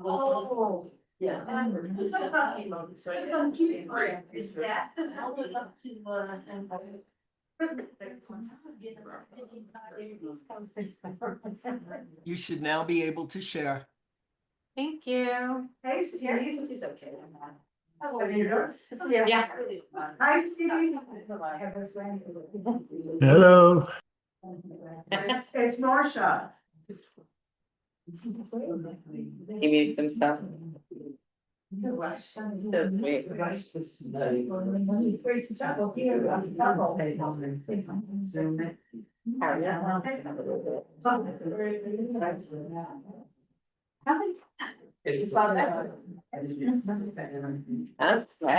Oh. Yeah. You should now be able to share. Thank you. Hey, Steve. She's okay. Yeah. Hi, Steve. Hello. It's Marcia. He made some stuff.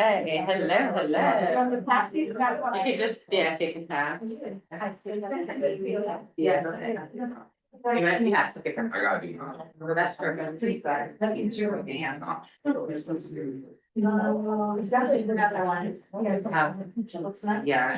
Okay, hello. You can just, yeah, take a pass. Yes. You have to pick her. I gotta do that. Well, that's perfect. That means you're looking at. It's definitely another one. Yeah.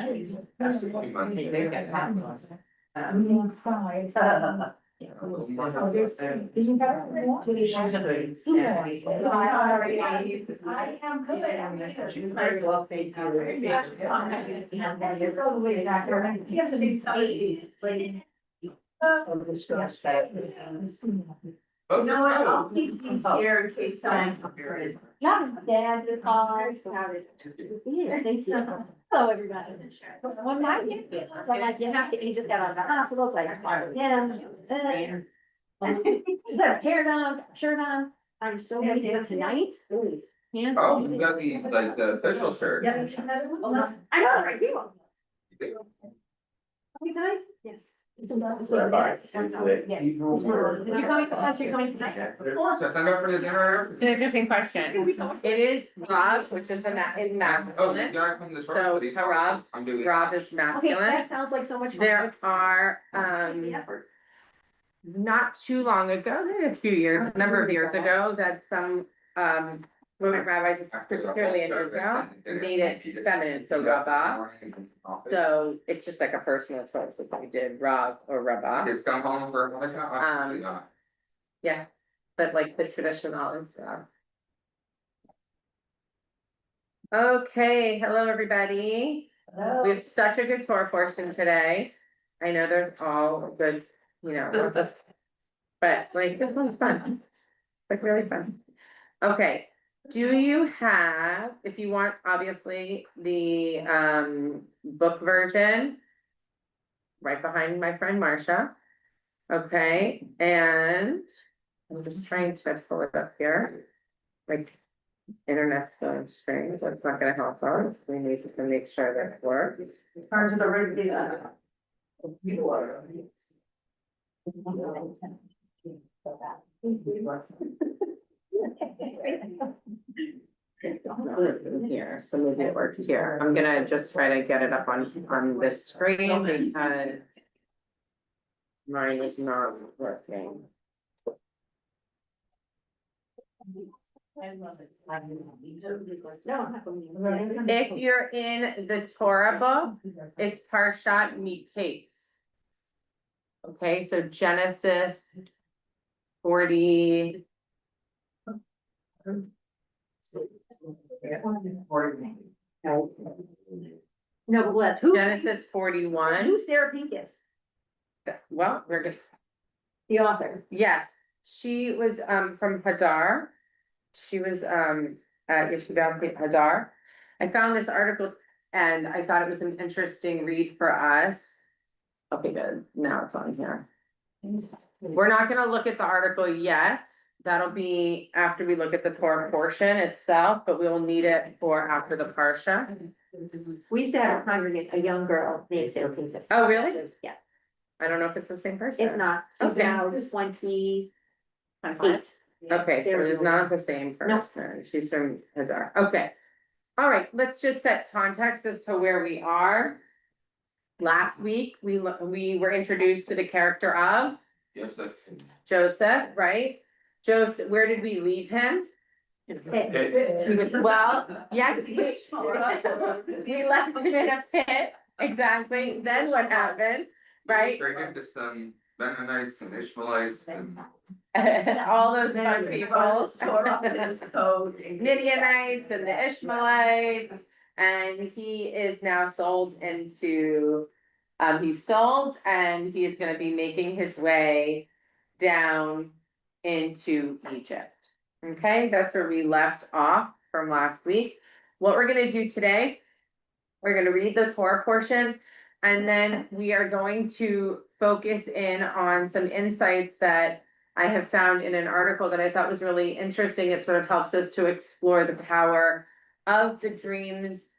I am good. Very well, thank you. Yes, it's Oh, no, I'll keep these here in case someone comes in. Not bad, the cars. Yeah, thank you. Hello, everybody. When my kid was, I'm like, you have to, he just got out of the hospital, so I just followed him. Just had a hair done, shirt on. I'm so ready for tonight. Yeah. Oh, you got the, like, the official shirt. Yeah, it's another one. I know, right, you. Tonight? Yes. You're coming to class, you're coming tonight. Of course, I signed up for the dinner. It's an interesting question. It is Rob, which is the in Oh, you masculine. got it from the short So, city. Rob- I'm doing. Rob is Okay, masculine. that sounds like so much fun. There are, not too long ago, a few years, a number of years ago, that some, women rabbis, particularly in Israel, made it feminine, so Rabbah. So it's just like a personal choice if we did Rav or Rabbah. Kids come home for Hanukkah. Yeah, but like the traditional and stuff. Okay, hello, everybody. We have such a good tour portion today. I know there's all good, but like this one's fun. Like really fun. Okay, do you have, if you want, obviously, the book version right behind my friend Marcia. Okay, and I'm just trying to pull it up here. Like internet's going strange, that's not gonna help us. We need to make sure that it works. Part of the regular. Here, so maybe it works here. I'm gonna just try to get it up on this screen because mine is not working. If you're in the Torah book, it's Parsha Miketz. Okay, so Genesis 40. No, but what, who? Genesis 41. Who's Sarah Pincus, Well, we're good. the author? Yes, she was from Hadar. She was at Yeshiva Hadar. I found this article and I thought it was an interesting read for us. Okay, good. Now it's on here. We're not gonna look at the article yet. That'll be after we look at the Torah portion itself, but we will need it for after the Parsha. We used to have a congregant, a young girl named Sarah Pincus. Oh, really? Yeah, I don't know if it's the same person. if not, she's Okay. now 28. Okay, so it is not the same person. She's from Hadar. Okay. All right, let's just set context as to where we are. Last week, we were introduced to the character of Joseph, right? Joseph, where did we leave him? Well, yes, we left him in a pit, exactly. Then what happened, right? Straight into some Mennonites and Ishmaelites and. all those fun people. His code. Midianites and the Ishmaelites, and he is now sold into, he's sold and he's gonna be making his way down into Egypt. Okay, that's where we left off from last week. What we're gonna do today, we're gonna read the Torah portion, and then we are going to focus in on some insights that I have found in an article that I thought was really interesting. It sort of helps us to explore the power of the dreams,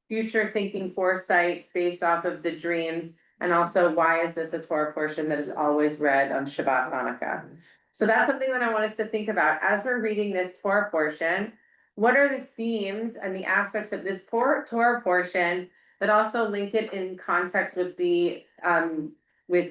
future thinking foresight based off of the dreams, and also why is this a Torah portion that is always read on Shabbat Hanukkah. So that's something that I want us to think about as we're reading this Torah portion. What are the themes and the aspects of this Torah portion that also link it in context with the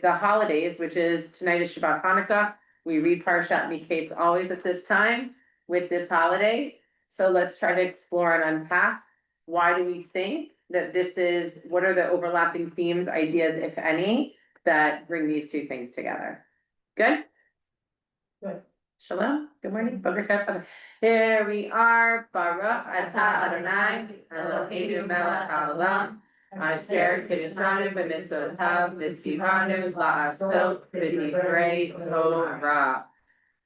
holidays, which is tonight is Shabbat Hanukkah. We read Parsha Miketz always at this time with this holiday. So let's try to explore and unpack. Why do we think that this is, what are the overlapping themes, ideas, if any, that bring these two things together? Good? Good. Shalom, good morning, Boker Tov. Okay. Here we are, Baruch Atah Adonai, Eloheinu melech haolam, Asher kiddushanu b'mitzvotav, v'tzivanu la'asot b'divrei Torah.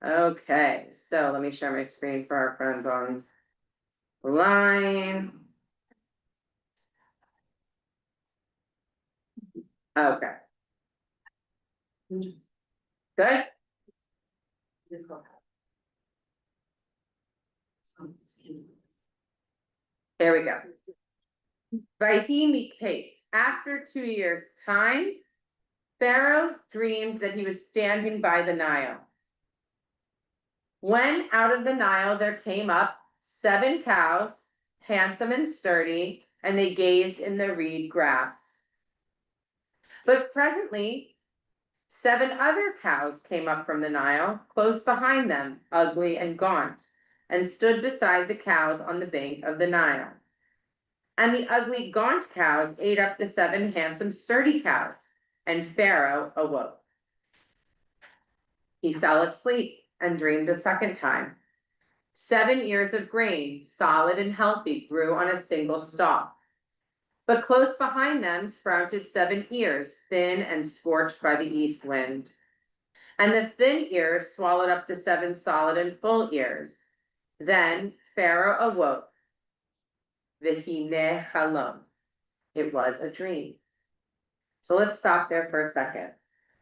Okay, so let me share my screen for our friends on the line. Okay. Good? There we go. Vayhi Miketz. After 2 years' time, Pharaoh dreamed that he was standing by the Nile. When out of the Nile there came up 7 cows, handsome and sturdy, and they gazed in the reed grass. But presently, 7 other cows came up from the Nile, close behind them, ugly and gaunt, and stood beside the cows on the bank of the Nile. And the ugly, gaunt cows ate up the 7 handsome, sturdy cows, and Pharaoh awoke. He fell asleep and dreamed a second time. 7 ears of grain, solid and healthy, grew on a single stalk. But close behind them sprouted 7 ears, thin and scorched by the east wind. And the thin ears swallowed up the 7 solid and full ears. Then Pharaoh awoke. V'hineh halom. It was a dream. So let's stop there for a second.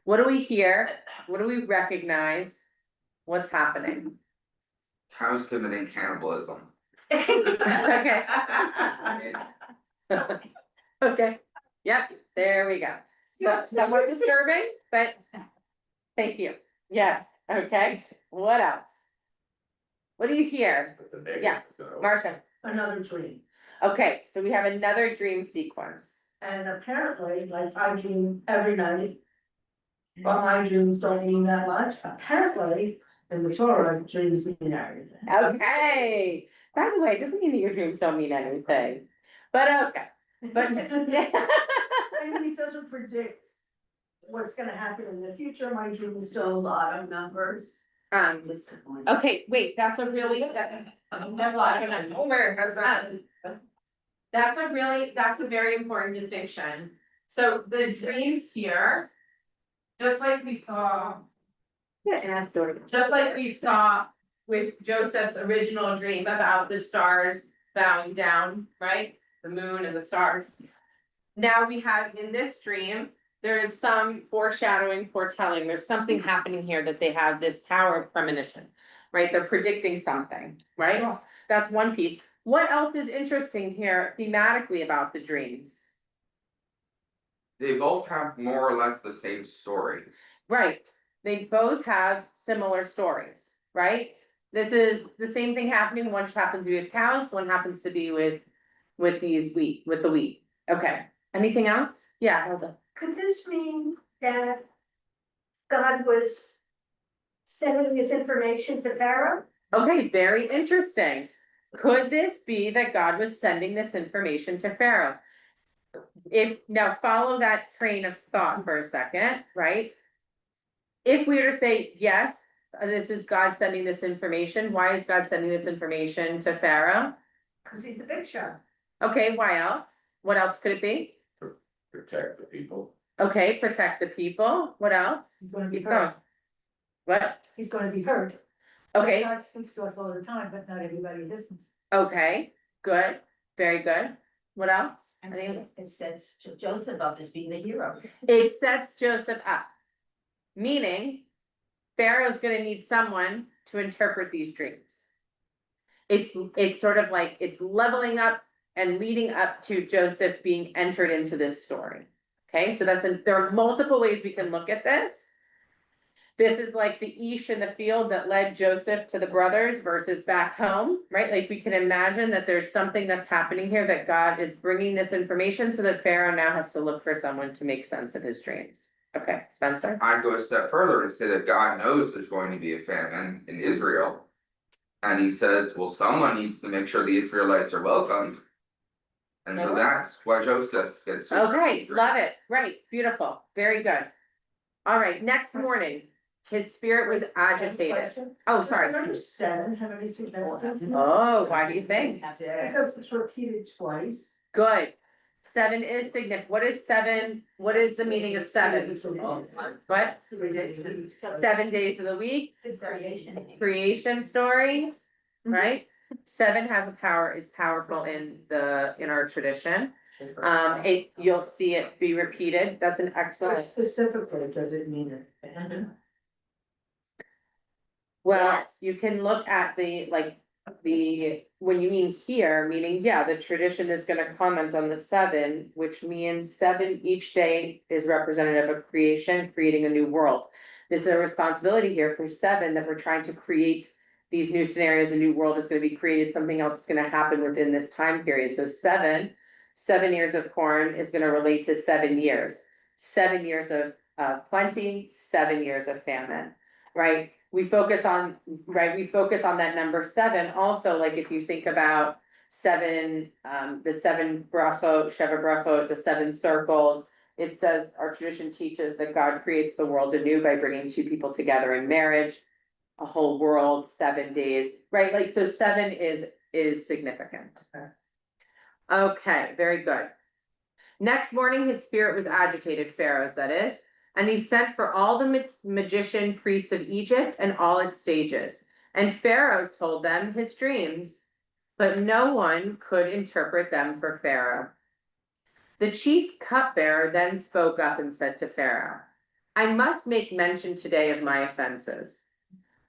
What do we hear? What do we recognize? What's happening? Cows committing cannibalism. Okay. Okay. Yep, there we go. So, somewhat disturbing, but thank you. Yes, okay. What else? What do you hear? Yeah, Marcia. Another dream. Okay, so we have another dream sequence. And apparently, like I dream every night. But my dreams don't mean that much. Apparently, in the Torah, dreams mean everything. Okay. By the way, it doesn't mean that your dreams don't mean anything. But okay. But I mean, it doesn't predict what's gonna happen in the future. My dreams do a lot of numbers. okay, wait, that's a really that's a very important distinction. So the dreams here, just like we saw with Joseph's original dream about the stars bowing down, right? The moon and the stars. Now we have in this dream, there is some foreshadowing, foretelling. There's something happening here that they have this power of premonition, right? They're predicting something, right? Yeah. That's one piece. What else is interesting here thematically about the dreams? They both have more or less the same story. Right, they both have similar stories, right? This is the same thing happening, one just happens to be with cows, one happens to be with the wheat. Okay, anything else? Yeah, Hilda. Could this mean that God was sending this information to Pharaoh? Okay, very interesting. Could this be that God was sending this information to Pharaoh? If now follow that train of thought for a second, right? if we were to say, yes, this is God sending this information, why is God sending this information to Pharaoh? Cause he's a big shot. Okay, why else? What else could it be? Protect the people. Okay, protect the people, what else? He's gonna be Keep going. heard. What? He's gonna be heard. Okay, God speaks to us all the time, but not everybody listens. okay, good, very good. What else? Any- It sets Joseph up as being the hero. It sets Joseph up. Meaning, Pharaoh's gonna need someone to interpret these dreams. It's sort of like, it's leveling up and leading up to Joseph being entered into this story. Okay, so there are multiple ways we can look at this. This is like the Ish in the field that led Joseph to the brothers versus back home, right? Like we can imagine that there's something that's happening here, that God is bringing this information so that Pharaoh now has to look for someone to make sense of his dreams. Okay, Spencer? I'd go a step further and say that God knows there's going to be a famine in Israel. And he says, well, someone needs to make sure the Israelites are welcomed. And so that's why Joseph gets. to Okay, interpret love dreams. it, right, beautiful, very good. All right, next morning, his spirit was agitated. Question? Oh, Does sorry. number 7 have any significance? in it? Oh, why do you think? Because it's repeated twice. Good. 7 is significant. What is 7? What is the meaning of 7? What? 7 days of the week, creation story, right? 7 has a power, is powerful in our tradition. You'll see it be repeated. That's an What excellent. specifically does it mean it? Well, Yes. you can look at when you mean here, meaning, yeah, the tradition is gonna comment on the 7, which means 7 each day is representative of creation, creating a new world. This is a responsibility here for 7, that we're trying to create these new scenarios, a new world is gonna be created, something else is gonna happen within this time period. So 7 years of corn is gonna relate to 7 years. 7 years of plenty, 7 years of famine, right? We focus on that number 7, also, like if you think about 7, the 7 brachot, Sheva brachot, the 7 circles. It says, our tradition teaches that God creates the world anew by bringing 2 people together in marriage. A whole world, 7 days, right? Like, so 7 is significant. Okay, very good. Next morning, his spirit was agitated, Pharaoh's that is. And he sent for all the magician priests of Egypt and all its sages. And Pharaoh told them his dreams, but no one could interpret them for Pharaoh. The chief cupbearer then spoke up and said to Pharaoh, I must make mention today of my offenses.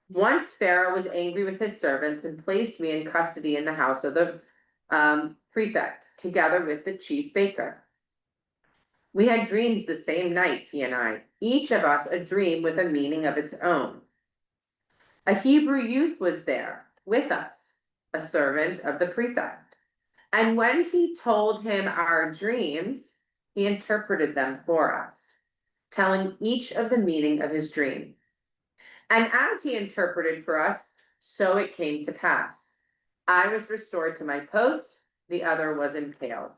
Once Pharaoh was angry with his servants and placed me in custody in the house of the prefect, together with the chief baker. We had dreams the same night, he and I, each of us a dream with a meaning of its own. A Hebrew youth was there with us, a servant of the prefect. And when he told him our dreams, he interpreted them for us, telling each of the meaning of his dream. And as he interpreted for us, so it came to pass. I was restored to my post, the other was impaled.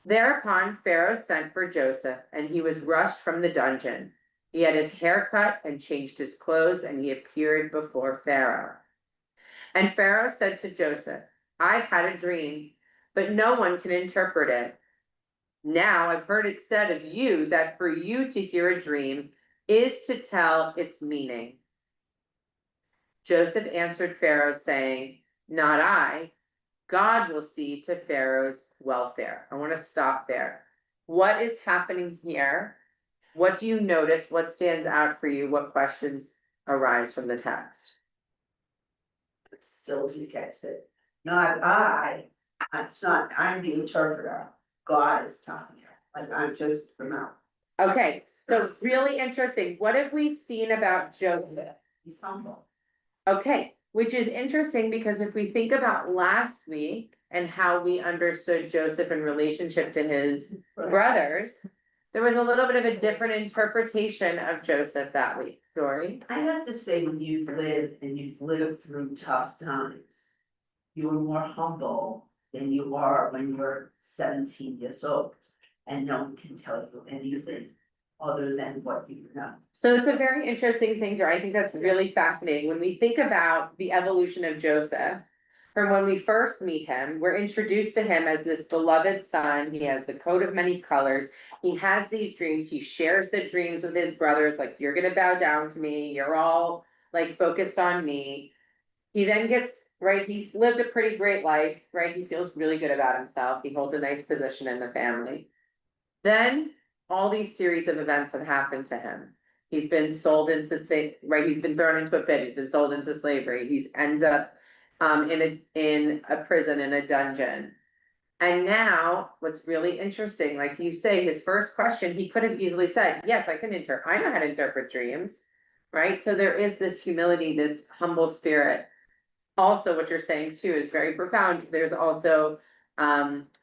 Thereupon Pharaoh sent for Joseph, and he was rushed from the dungeon. He had his hair cut and changed his clothes, and he appeared before Pharaoh. And Pharaoh said to Joseph, I've had a dream, but no one can interpret it. Now I've heard it said of you that for you to hear a dream is to tell its meaning. Joseph answered Pharaoh, saying, Not I. God will see to Pharaoh's welfare. I want to stop there. What is happening here? What do you notice? What stands out for you? What questions arise from the text? Sylvia gets it. Not I. It's not, I'm the interpreter. God is telling you. Like, I'm just the mouth. Okay, so really interesting. What have we seen about Joseph? He's humble. Okay, which is interesting because if we think about last week and how we understood Joseph in relationship to his brothers, there was a little bit of a different interpretation of Joseph that week. Dory? I have to say, when you've lived through tough times, you are more humble than you are when you're 17 years old and no one can tell you anything. other than what you know. So it's a very interesting thing, Dora. I think that's really fascinating. When we think about the evolution of Joseph, from when we first meet him, we're introduced to him as this beloved son. He has the coat of many colors. He has these dreams. He shares the dreams with his brothers, like, you're gonna bow down to me. You're all like focused on me. He then gets, right, he's lived a pretty great life, right? He feels really good about himself. He holds a nice position in the family. Then all these series of events have happened to him. He's been sold into right, he's been thrown into a pit, he's been sold into slavery, he's ends up in a prison, in a dungeon. And now, what's really interesting, like you say, his first question, he could have easily said, yes, I know how to interpret dreams, right? So there is this humility, this humble spirit. Also, what you're saying too is very profound. There's also,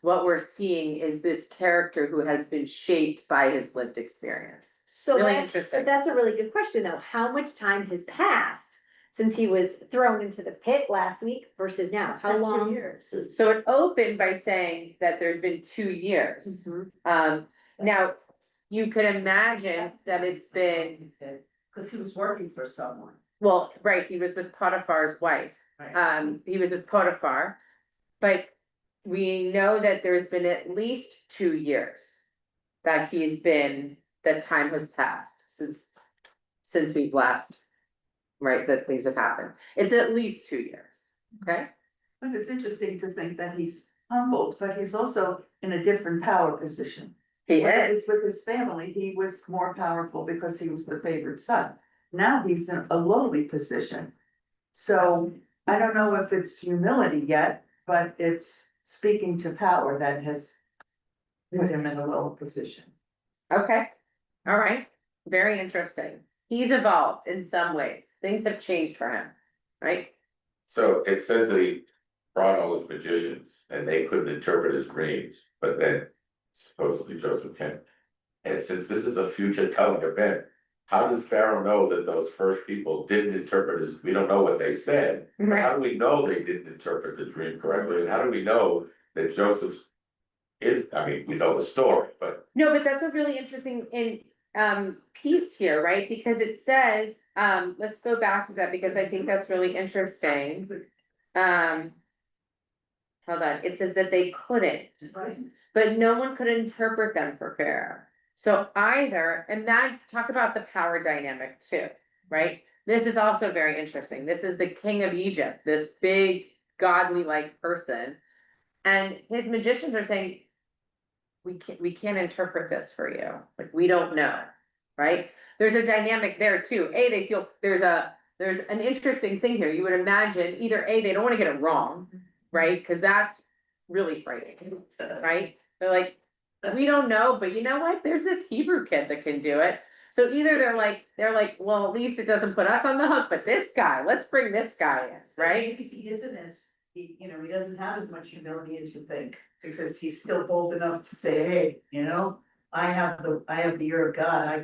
what we're seeing is this character who has been shaped by his lived experience. So Really that's, interesting. that's a really good question though. How much time has passed since he was thrown into the pit last week versus now? How long? 2 years. So it opened by saying that there's been 2 years. Mhm. Now, you could imagine that it's been, Cause he was working for someone. well, right, he was with Potiphar's wife. Right. He was with Potiphar, but we know that there's been at least 2 years that that time has passed since we've last, right, that things have happened. It's at least 2 years, okay? But it's interesting to think that he's humbled, but he's also in a different power position. He When it is, was with his family, he was more powerful because he was the favored son. Now he's in a lowly position. So I don't know if it's humility yet, but it's speaking to power that has put him in a lower position. okay, all right, very interesting. He's evolved in some ways, things have changed for him, right? So it says that he brought all his magicians and they couldn't interpret his dreams, but then supposedly Joseph can. And since this is a future telling event, how does Pharaoh know that those first people didn't interpret his, we don't know what they said. But Right. how do we know they didn't interpret the dream correctly? And how do we know that Joseph's is, I mean, we know the story, but No, but that's a really interesting piece here, right? Because it says, let's go back to that because I think that's really interesting. Hold on, it says that they couldn't, but no one could interpret them for Pharaoh. So either, and that, talk about the power dynamic too, right? This is also very interesting. This is the king of Egypt, this big godly like person. And his magicians are saying, we can't interpret this for you, like, we don't know, right? There's a dynamic there too. They feel there's an interesting thing here. You would imagine either they don't wanna get it wrong, right? Cause that's really frightening, right? They're like, we don't know, but you know what? There's this Hebrew kid that can do it. So either they're like, well, at least it doesn't put us on the hook, but this guy, let's bring this guy in, right? Maybe he isn't as, he doesn't have as much humility as you think, because he's still bold enough to say, hey, I have the ear of God, I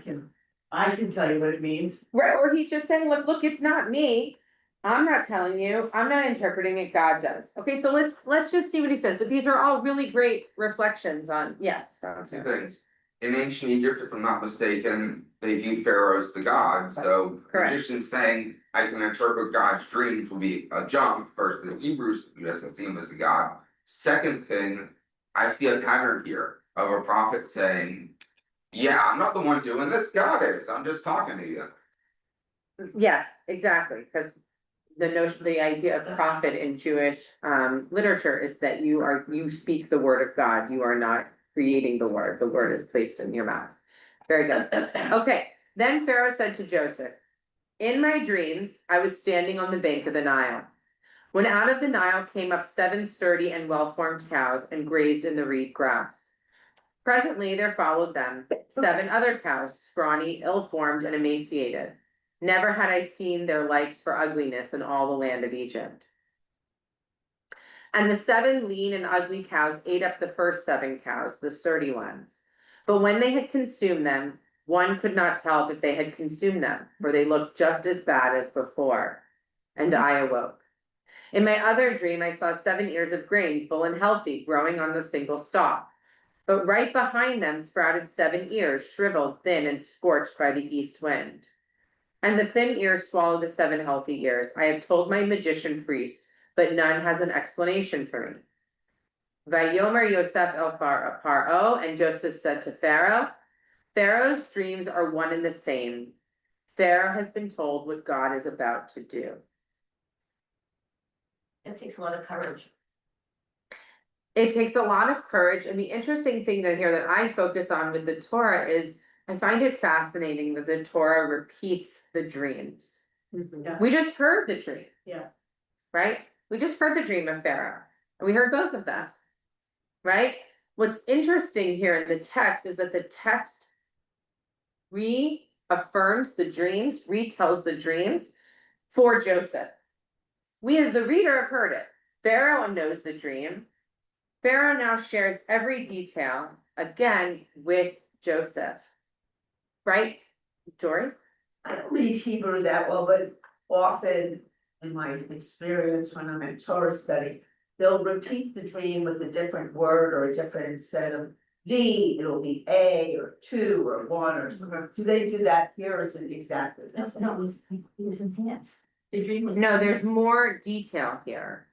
can tell you what it means. Right, or he's just saying, look, it's not me. I'm not telling you, I'm not interpreting it, God does. Okay, so let's just see what he says, but these are all really great reflections on, yes. Two things. In ancient Egypt, if I'm not mistaken, they viewed Pharaoh as the god, so Correct. magicians saying I can interpret God's dreams will be a jump versus the Hebrews who doesn't see him as a god. Second thing, I see a pattern here of a prophet saying, yeah, I'm not the one doing this, God is, I'm just talking to you. Yes, exactly, because the idea of prophet in Jewish literature is that you speak the word of God, you are not creating the word is placed in your mouth. Very good. Okay, then Pharaoh said to Joseph, in my dreams, I was standing on the bank of the Nile. When out of the Nile came up 7 sturdy and well-formed cows and grazed in the reed grass. Presently there followed them 7 other cows, scrawny, ill-formed, and emaciated. Never had I seen their likes for ugliness in all the land of Egypt. And the 7 lean and ugly cows ate up the first 7 cows, the sturdy ones. But when they had consumed them, one could not tell that they had consumed them, for they looked just as bad as before. And I awoke. In my other dream, I saw 7 ears of grain, full and healthy, growing on the single stalk. But right behind them sprouted 7 ears, shriveled, thin, and scorched by the east wind. And the thin ears swallowed the 7 healthy ears. I have told my magician priests, but none has an explanation for me. Vayomer Yosef el Paro, and Joseph said to Pharaoh, Pharaoh's dreams are one and the same. Pharaoh has been told what God is about to do. It takes a lot of courage. It takes a lot of courage, and the interesting thing that here that I focus on with the Torah is I find it fascinating that the Torah repeats the dreams. Yeah. We just heard the dream. Yeah. Right? We just heard the dream of Pharaoh, and we heard both of them. Right? What's interesting here in the text is that the text reaffirms the dreams, retells the dreams for Joseph. We as the reader have heard it. Pharaoh knows the dream. Pharaoh now shares every detail again with Joseph. Right, Dory? I don't read Hebrew that well, but often in my experience when I'm in Torah study, they'll repeat the dream with a different word or a different, instead of the, it'll be a or two or one or something. Do they do that here or is it exactly the same? No, it was enhanced. The dream was. No, there's more detail here.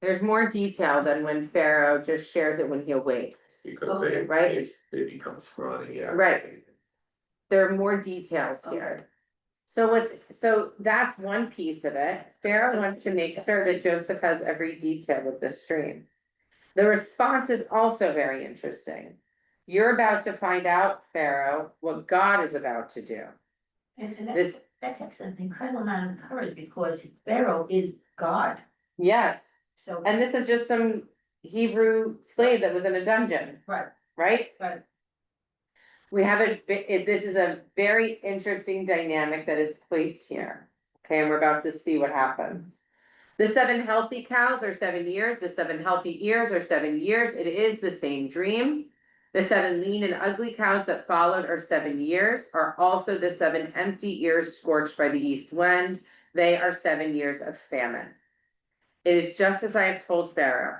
There's more detail than when Pharaoh just shares it when he awakes. Because right. they become scrawny, yeah. Right. There are more details here. So that's one piece of it. Pharaoh wants to make sure that Joseph has every detail of this dream. The response is also very interesting. You're about to find out, Pharaoh, what God is about to do. And This, that takes an incredible amount of courage because Pharaoh is God, yes, so. and this is just some Hebrew slave that was in a dungeon, Right, right? right. We have this is a very interesting dynamic that is placed here. Okay, and we're about to see what happens. The 7 healthy cows are 7 years, the 7 healthy ears are 7 years. It is the same dream. The 7 lean and ugly cows that followed are 7 years, are also the 7 empty ears scorched by the east wind. They are 7 years of famine. It is just as I have told Pharaoh.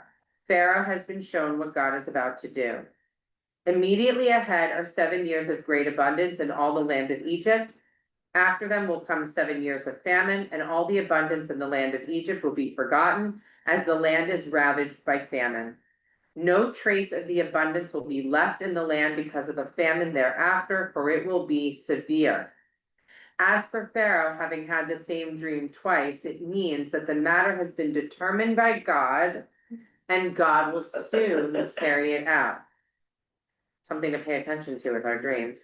Pharaoh has been shown what God is about to do. Immediately ahead are 7 years of great abundance in all the land of Egypt. After them will come 7 years of famine, and all the abundance in the land of Egypt will be forgotten, as the land is ravaged by famine. No trace of the abundance will be left in the land because of the famine thereafter, for it will be severe. As for Pharaoh, having had the same dream twice, it means that the matter has been determined by God, and God will soon carry it out. Something to pay attention to with our dreams.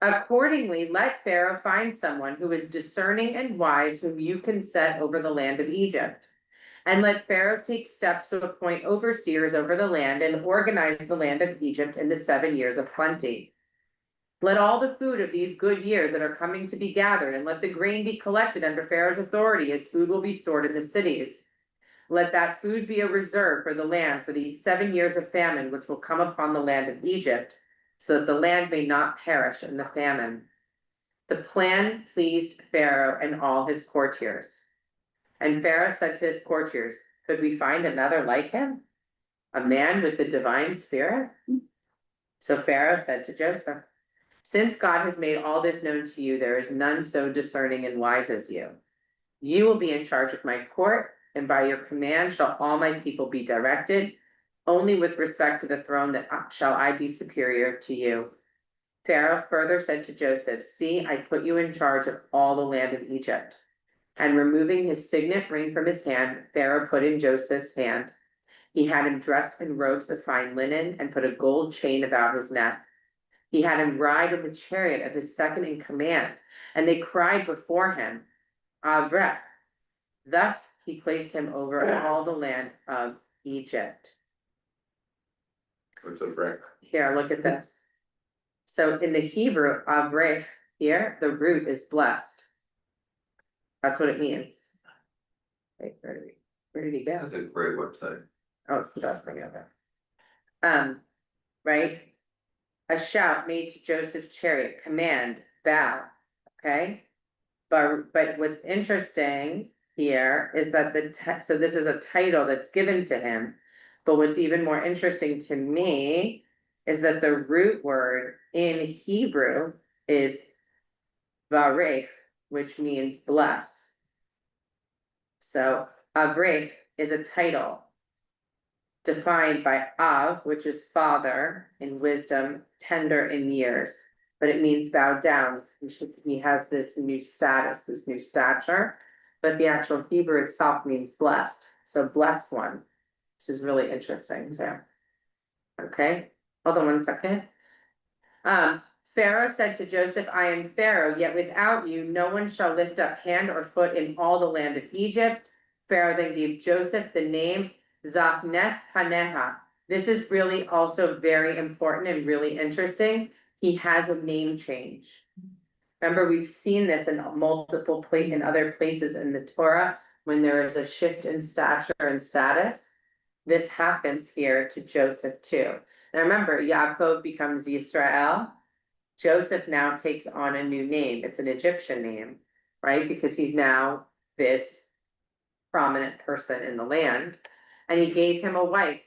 Accordingly, let Pharaoh find someone who is discerning and wise, whom you can set over the land of Egypt. And let Pharaoh take steps to appoint overseers over the land and organize the land of Egypt in the 7 years of plenty. Let all the food of these good years that are coming to be gathered, and let the grain be collected under Pharaoh's authority, as food will be stored in the cities. Let that food be a reserve for the land for the 7 years of famine which will come upon the land of Egypt, so that the land may not perish in the famine. The plan pleased Pharaoh and all his courtiers. And Pharaoh said to his courtiers, could we find another like him? A man with the divine spirit? So Pharaoh said to Joseph, since God has made all this known to you, there is none so discerning and wise as you. You will be in charge of my court, and by your command shall all my people be directed. Only with respect to the throne that shall I be superior to you. Pharaoh further said to Joseph, see, I put you in charge of all the land of Egypt. And removing his signet ring from his hand, Pharaoh put in Joseph's hand. He had him dressed in robes of fine linen and put a gold chain about his neck. He had him ride in the chariot of his second in command, and they cried before him, Avrech. Thus he placed him over all the land of Egypt. What's a frick? Here, look at this. So in the Hebrew, Avrech, here, the root is blessed. That's what it means. Wait, where did he go? That's a great website. Oh, it's the best thing ever. Right? A shout made to Joseph's chariot, command, bow, okay? But what's interesting here is that so this is a title that's given to him, but what's even more interesting to me is that the root word in Hebrew is varech, which means bless. So avrech is a title defined by Av, which is father in wisdom, tender in years, but it means bow down. He has this new status, this new stature, but the actual Hebrew itself means blessed. So blessed one, which is really interesting too. Okay, hold on one second. Pharaoh said to Joseph, I am Pharaoh, yet without you, no one shall lift up hand or foot in all the land of Egypt. Pharaoh then gave Joseph the name Zaphnath Paneha. This is really also very important and really interesting. He has a name change. Remember, we've seen this in in other places in the Torah, when there is a shift in stature and status. This happens here to Joseph too. Now remember, Yaakov becomes Yisrael. Joseph now takes on a new name. It's an Egyptian name, right? Because he's now this prominent person in the land. And he gave him a wife,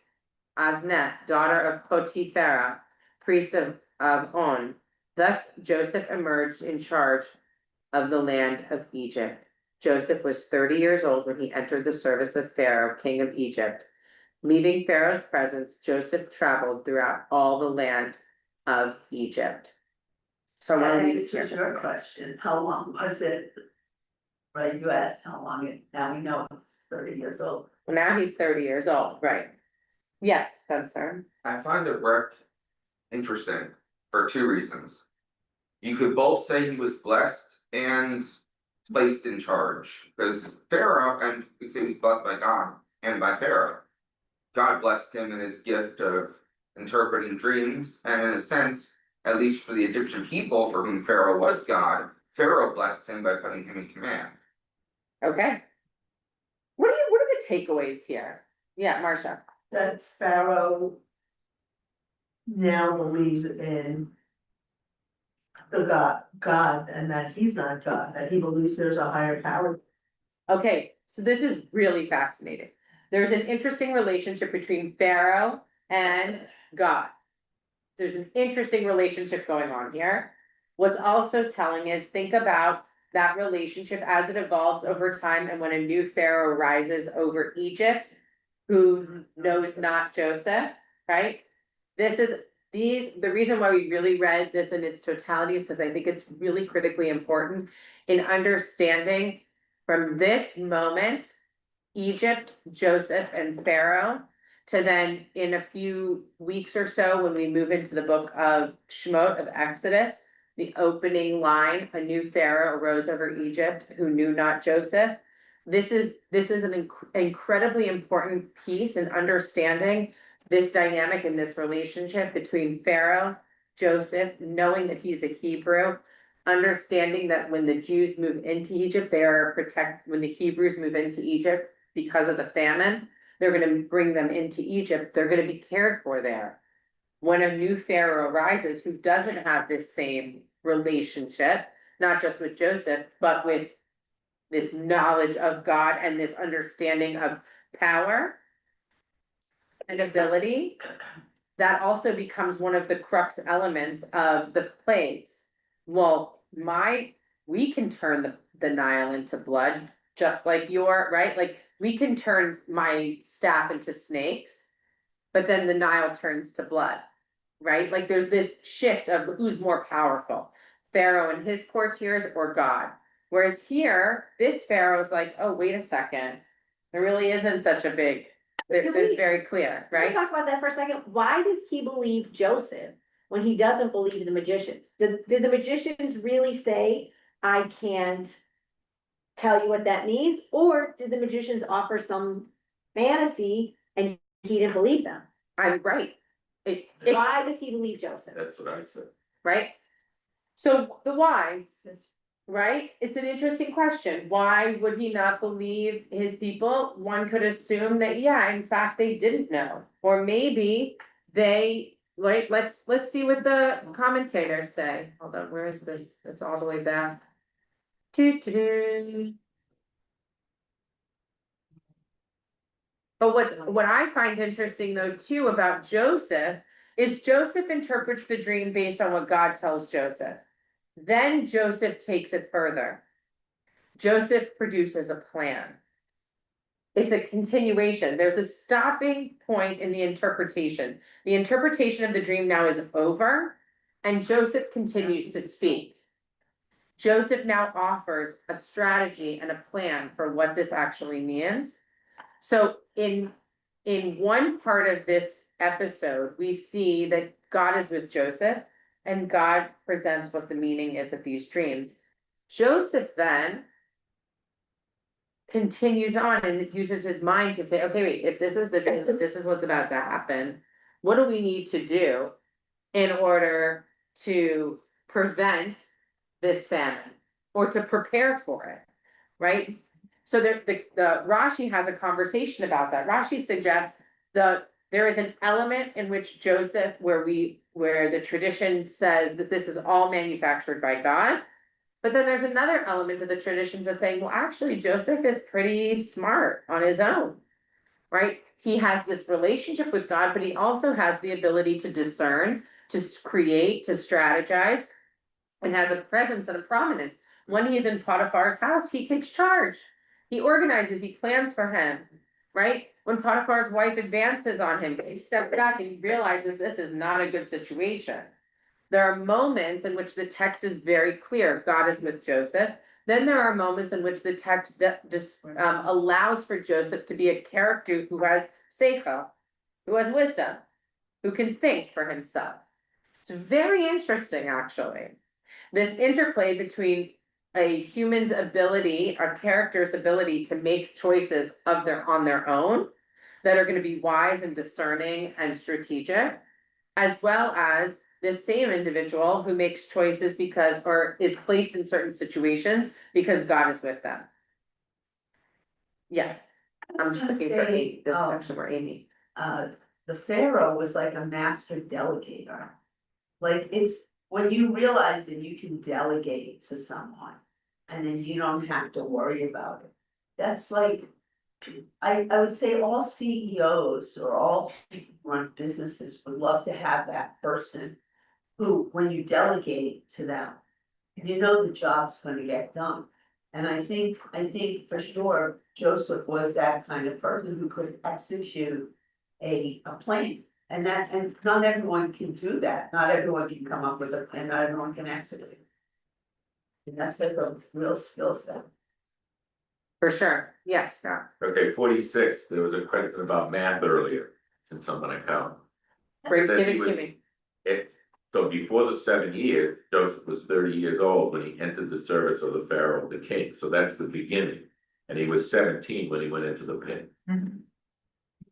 Asneth, daughter of Potiphera, priest of On. Thus Joseph emerged in charge of the land of Egypt. Joseph was 30 years old when he entered the service of Pharaoh, king of Egypt. Leaving Pharaoh's presence, Joseph traveled throughout all the land of Egypt. So I want to leave it This was here. your question, how long was it? Right, you asked how long it, now we know it's 30 years old. Well, now he's 30 years old, right? Yes, Spencer. I find it interesting for two reasons. You could both say he was blessed and placed in charge, because Pharaoh, and you could say he was blessed by God and by Pharaoh. God blessed him in his gift of interpreting dreams, and in a sense, at least for the Egyptian people for whom Pharaoh was God, Pharaoh blessed him by putting him in command. Okay. What are the takeaways here? Yeah, Marcia. That Pharaoh now believes in the God, and that he's not God, that he believes there's a higher power. Okay, so this is really fascinating. There's an interesting relationship between Pharaoh and God. There's an interesting relationship going on here. What's also telling is, think about that relationship as it evolves over time, and when a new Pharaoh rises over Egypt, who knows not Joseph, right? The reason why we really read this in its totality is because I think it's really critically important in understanding from this moment, Egypt, Joseph, and Pharaoh, to then in a few weeks or so, when we move into the book of Shemot, of Exodus, the opening line, a new Pharaoh arose over Egypt who knew not Joseph. This is an incredibly important piece in understanding this dynamic and this relationship between Pharaoh, Joseph, knowing that he's a Hebrew, understanding that when the Jews move into Egypt, when the Hebrews move into Egypt because of the famine, they're going to bring them into Egypt. They're going to be cared for there. When a new Pharaoh arises who doesn't have this same relationship, not just with Joseph, but with this knowledge of God and this understanding of power and ability, that also becomes one of the crux elements of the plagues. Well, we can turn the Nile into blood, just like right? Like, we can turn my staff into snakes, but then the Nile turns to blood, right? Like, there's this shift of who's more powerful, Pharaoh and his courtiers or God. Whereas here, this Pharaoh's like, oh, wait a second, there really isn't such a big, it's very clear, Can we right? talk about that for a second? Why does he believe Joseph when he doesn't believe the magicians? Did the magicians really say, I can't tell you what that means? Or did the magicians offer some fantasy and he didn't believe them? I'm right. Why does he believe Joseph? That's what I said. Right? So the why, right? It's an interesting question. Why would he not believe his people? One could assume that, yeah, in fact, they didn't know. Or maybe they, like, let's see what the commentators say. Hold on, where is this? It's all the way back. But what I find interesting though too about Joseph is Joseph interprets the dream based on what God tells Joseph. Then Joseph takes it further. Joseph produces a plan. It's a continuation. There's a stopping point in the interpretation. The interpretation of the dream now is over, and Joseph continues to speak. Joseph now offers a strategy and a plan for what this actually means. So in one part of this episode, we see that God is with Joseph and God presents what the meaning is of these dreams. Joseph then continues on and uses his mind to say, okay, wait, if this is the dream, if this is what's about to happen, what do we need to do in order to prevent this famine or to prepare for it, right? So the Rashi has a conversation about that. Rashi suggests there is an element in which Joseph, where the tradition says that this is all manufactured by God. But then there's another element of the traditions that's saying, well, actually, Joseph is pretty smart on his own, right? He has this relationship with God, but he also has the ability to discern, to create, to strategize, and has a presence and a prominence. When he's in Potiphar's house, he takes charge. He organizes, he plans for him, right? When Potiphar's wife advances on him, he steps back and he realizes this is not a good situation. There are moments in which the text is very clear, God is with Joseph. Then there are moments in which the text allows for Joseph to be a character who has seichel, who has wisdom, who can think for himself. It's very interesting, actually. This interplay between a human's ability, a character's ability to make choices on their own that are going to be wise and discerning and strategic, as well as this same individual who makes choices because, or is placed in certain situations because God is with them. Yeah, I'm just looking for this section where Amy. The Pharaoh was like a master delegator. Like it's when you realize that you can delegate to someone and then you don't have to worry about it. That's like, I would say all CEOs or all people who run businesses would love to have that person who, when you delegate to them, you know the job's gonna get done. And I think for sure Joseph was that kind of person who could execute a plan. And not everyone can do that. Not everyone can come up with a plan, not everyone can execute. And that's like a real skill set. For sure, yes, Scott. Okay, 46, there was a question about math earlier, in someone account. Give says he it to was- me. So before the 7 years, Joseph was 30 years old when he entered the service of the Pharaoh, the king, so that's the beginning. And he was 17 when he went into the pit.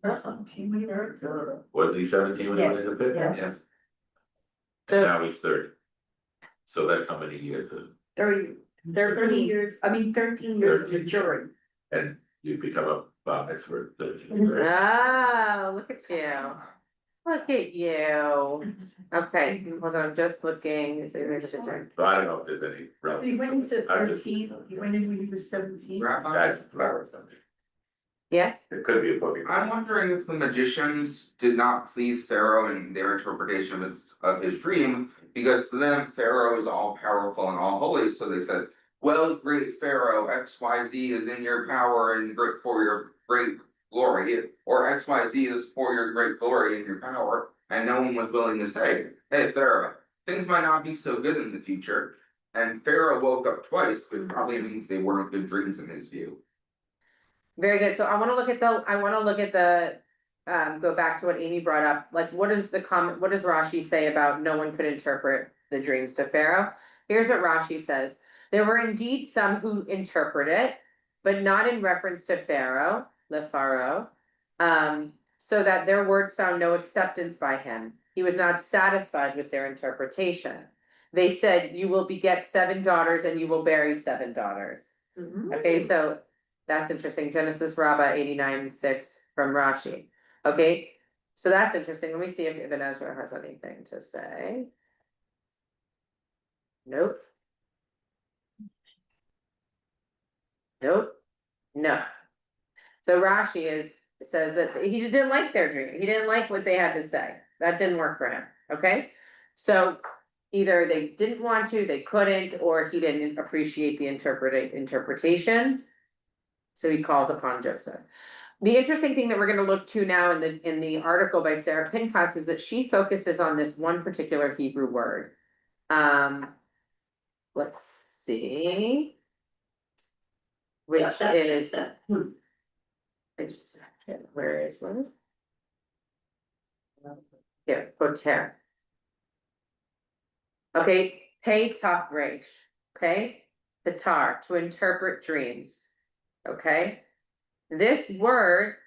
Wasn't he 17 when he went into the pit? Yes. And now he's 30. So that's how many years, 13 years, I mean, 13 years of 13. maturing. and you become a Bob expert. 13, Mm-hmm. right? Oh, look at you. Look at you. Okay, hold on, I'm just looking. So I don't know if there's any. He went into I'm just- 13, he went in when he was 17. That's something. Yes, It could be a book. I'm wondering if the magicians did not please Pharaoh in their interpretation of his dream, because to them Pharaoh is all powerful and all holy, so they said, well, great Pharaoh, XYZ is in your power and great for your great glory, or XYZ is for your great glory and your power, and no one was willing to say, hey Pharaoh, things might not be so good in the future. And Pharaoh woke up twice, which probably means they weren't good dreams in his view. very good. So I wanna look at go back to what Amy brought up. Like, what does Rashi say about no one could interpret the dreams to Pharaoh? Here's what Rashi says. There were indeed some who interpret it, but not in reference to Pharaoh, the Pharaoh, so that their words found no acceptance by him. He was not satisfied with their interpretation. They said, you will beget 7 daughters and you will bury 7 daughters. Okay, so that's interesting. Genesis Rabbah 89:6 from Rashi. Okay, so that's interesting. Let me see if Ibn Ezra has anything to say. Nope. Nope. No. So Rashi says that he just didn't like their dream. He didn't like what they had to say. That didn't work for him, okay? So either they didn't want to, they couldn't, or he didn't appreciate the interpretations. So he calls upon Joseph. The interesting thing that we're gonna look to now in the article by Sarah Pinkhas is that she focuses on this one particular Hebrew word. Let's see. Which is. Where is it? Here, poter. Okay, pay top resh, okay? Patar, to interpret dreams, okay? This word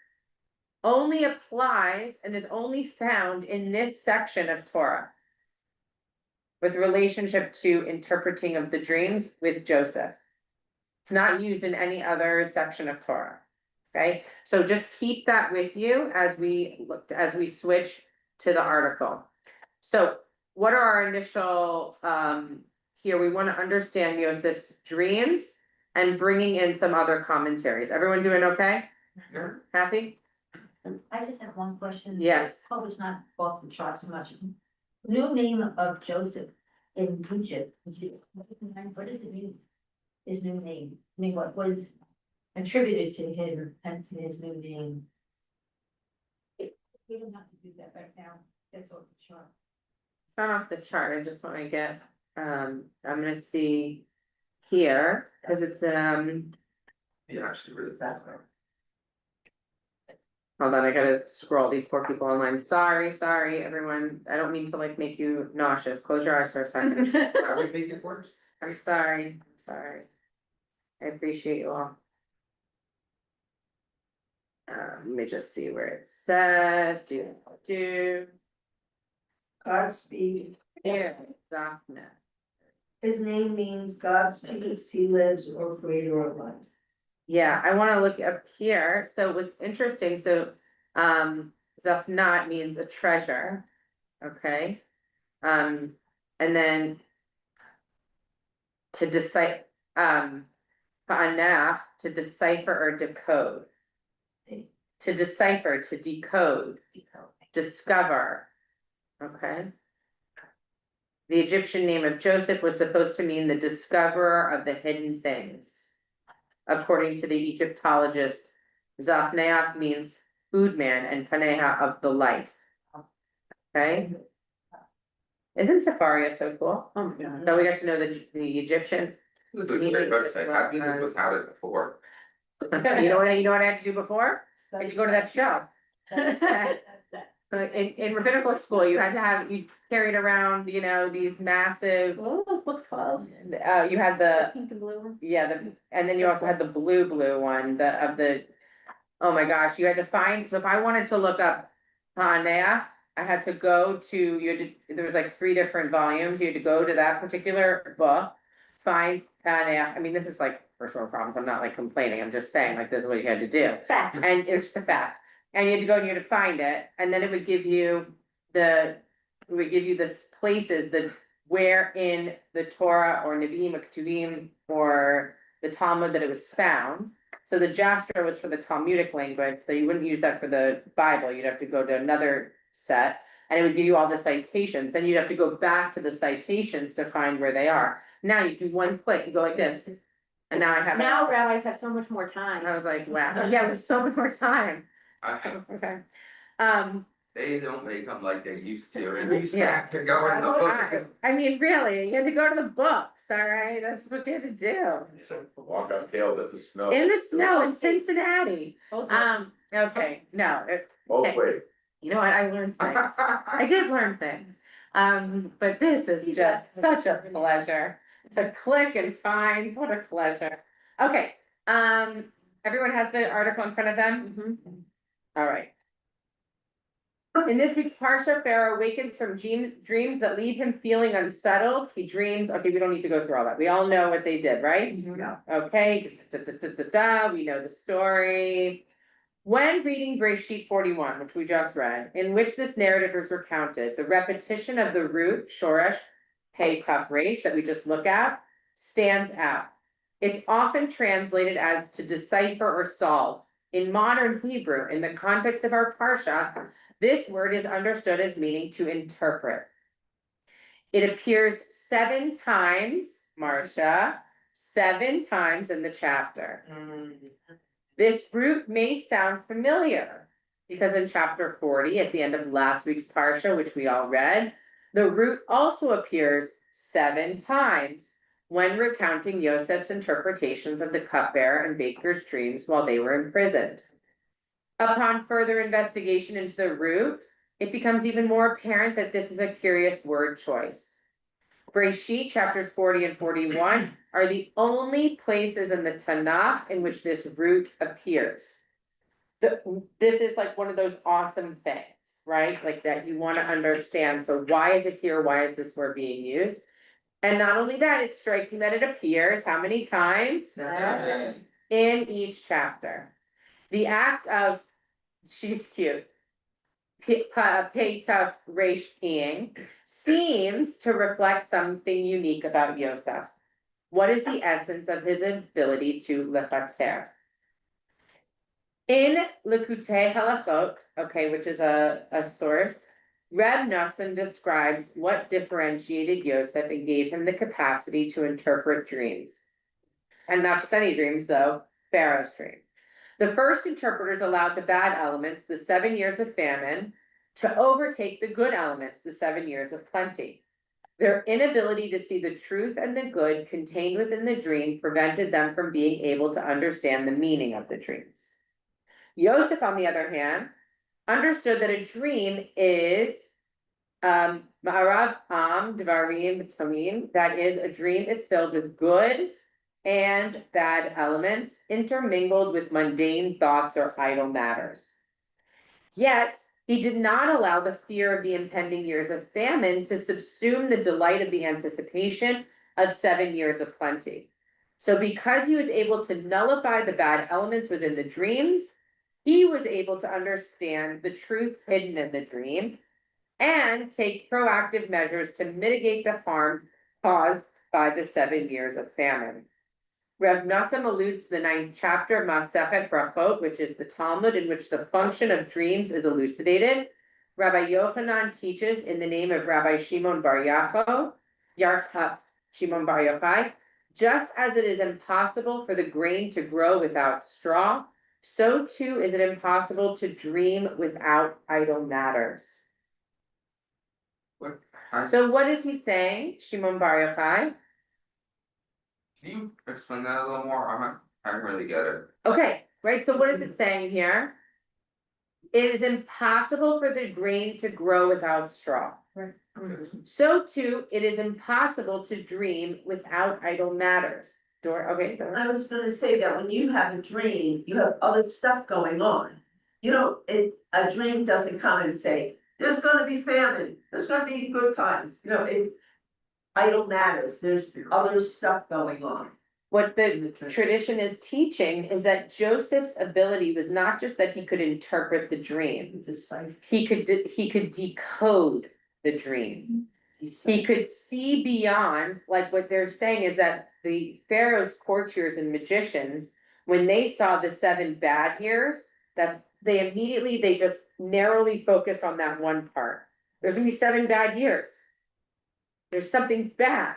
only applies and is only found in this section of Torah. With relationship to interpreting of the dreams with Joseph. It's not used in any other section of Torah. Okay, so just keep that with you as we switch to the article. So what are our initial, here, we want to understand Joseph's dreams and bringing in some other commentaries. Everyone doing okay? Yeah. Happy? I just have one question. Yes. Hope it's not off the charts so much. New name of Joseph in Egypt. What does it mean? His new name. I mean, what was attributed to him and to his new name? We don't have to do that right now. That's off the chart. It's not off the chart. I just want to get, I'm gonna see here, because it's, You actually read that. hold on, I gotta scroll these poor people online. Sorry, everyone. I don't mean to like make you nauseous. Close your eyes for a second. That would make it worse. I'm sorry. I appreciate you all. Let me just see where it says, do, Godspeed. here, Zaphna. His name means God speaks, he lives, or creator of life. Yeah, I wanna look up here, so what's interesting, so, Zaphnat means a treasure, okay? And then. To decipher, Pa'anach, to decipher or decode. To decipher, to decode, discover, okay? The Egyptian name of Joseph was supposed to mean the discoverer of the hidden things. According to the Egyptologist, Zaphnath means food man and Paneha of the life. Okay? Isn't Safaria so cool? Oh my God. So we got to know the Egyptian. This is a great website. I've been without it before. You know what I had to do before? I had to go to that show. In rabbinical school, you carried around, these massive, What were those books called? you had the, Pink and blue. yeah, and then you also had the blue one, oh my gosh, you had to find, so if I wanted to look up Hanea, I had to go to, there was like 3 different volumes, you had to go to that particular book, find Hanea, I mean, this is like first world problems, I'm not like complaining, I'm just saying, like, this is what you had to do. Fact. And it's just a fact, and you had to go and you had to find it, and then it would give you the places that where in the Torah or Nevi'im or Ketuvim or the Talmud that it was found. So the Jastra was for the Talmudic language, so you wouldn't use that for the Bible, you'd have to go to another set, and it would give you all the citations, then you'd have to go back to the citations to find where they are. Now you do one click, you go like this, and now I have. Now rabbis have so much more time. And I was like, wow, yeah, there's so much more time, okay. They don't make them like they used to, and you Yeah. have to go in the book. I mean, really, you had to go to the books, all right, that's what you had to do. So walk uphill in the snow. In the snow in Cincinnati, Both okay, no, Both ways. you know what, I learned things, I did learn things. But this is just such a pleasure to click and find, what a pleasure. Okay, everyone has the article in front of them? All right. In this week's Parsha, Pharaoh awakens from dreams that leave him feeling unsettled. He dreams, okay, we don't need to go through all that. We all know what they did, right? Yeah. Okay, we know the story. When reading Bereshit 41, which we just read, in which this narrative is recounted, the repetition of the root, shoresh, pei taf resh, that we just look at, stands out. It's often translated as to decipher or solve. In modern Hebrew, in the context of our Parsha, This word is understood as meaning to interpret. It appears 7 times, Marcia, 7 times in the chapter. This root may sound familiar, because in chapter 40, at the end of last week's Parsha, which we all read, the root also appears 7 times when recounting Yosef's interpretations of the cupbearer and baker's dreams while they were imprisoned. Upon further investigation into the root, it becomes even more apparent that this is a curious word choice. Bereshit chapters 40 and 41 are the only places in the Tanakh in which this root appears. This is like one of those awesome things, right? Like that you want to understand. So why is it here? Why is this word being used? And not only that, it's striking that it appears how many times? 7. In each chapter. The act of, she's cute, Petach Reish King seems to reflect something unique about Yosef. What is the essence of his ability to lefater? In Likutei Halachot, okay, which is a source, Reb Nosson describes what differentiated Yosef and gave him the capacity to interpret dreams. And not just any dreams, though, Pharaoh's dream. The first interpreters allowed the bad elements, the 7 years of famine, to overtake the good elements, the 7 years of plenty. Their inability to see the truth and the good contained within the dream prevented them from being able to understand the meaning of the dreams. Yosef, on the other hand, understood that a dream is Ma'arav Am Dvarim B'Tamim, that is, a dream is filled with good and bad elements intermingled with mundane thoughts or idle matters. Yet, he did not allow the fear of the impending years of famine to subsume the delight of the anticipation of 7 years of plenty. So because he was able to nullify the bad elements within the dreams, he was able to understand the truth hidden in the dream and take proactive measures to mitigate the harm caused by the 7 years of famine. Reb Nosson alludes to the 9th chapter of Masechet Brachot, which is the Talmud in which the function of dreams is elucidated. Rabbi Yochanan teaches in the name of Rabbi Shimon Bar Yochai, just as it is impossible for the grain to grow without straw, so too is it impossible to dream without idle matters. What? So what is he saying, Shimon Bar Yochai? Can you explain that a little more? I don't really get it. Okay, right, so what is it saying here? It is impossible for the grain to grow without straw. Right. So too, it is impossible to dream without idle matters. Okay. I was gonna say that when you have a dream, you have other stuff going on. You don't, a dream doesn't come and say, there's gonna be famine, there's gonna be good times, idle matters, there's other stuff going on. What the tradition is teaching is that Joseph's ability was not just that he could interpret the dream. He could decode the dream. He could see beyond, like what they're saying is that the Pharaoh's courtiers and magicians, when they saw the 7 bad years, they just narrowly focused on that one part. There's gonna be 7 bad years. There's something bad.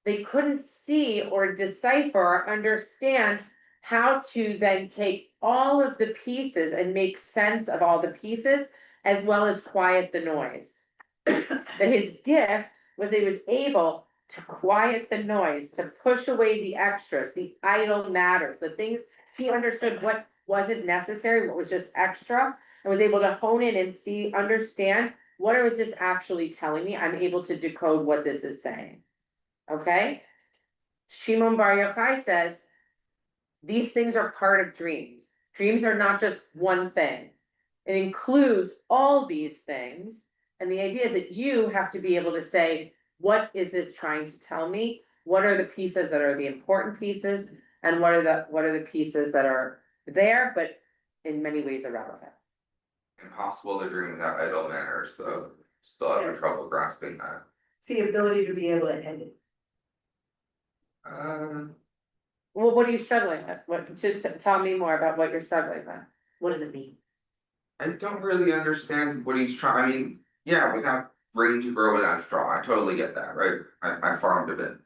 They couldn't see or decipher or understand how to then take all of the pieces and make sense of all the pieces, as well as quiet the noise. That his gift was he was able to quiet the noise, to push away the extras, the idle matters, the things he understood what wasn't necessary, what was just extra, and was able to hone in and understand what is this actually telling me. I'm able to decode what this is saying. Okay? Shimon Bar Yochai says, these things are part of dreams. Dreams are not just one thing. It includes all these things. And the idea is that you have to be able to say, what is this trying to tell me? What are the pieces that are the important pieces? And what are the pieces that are there, but in many ways irrelevant? Impossible to dream without idle manners, though. Still having Yes. trouble grasping that. It's the ability to be able to end it. Well, what are you struggling with? Just tell me more about what you're struggling with. What does it mean? I don't really understand what he's trying, I mean, yeah, without rain to grow without straw, I totally get that, right? I farmed a bit.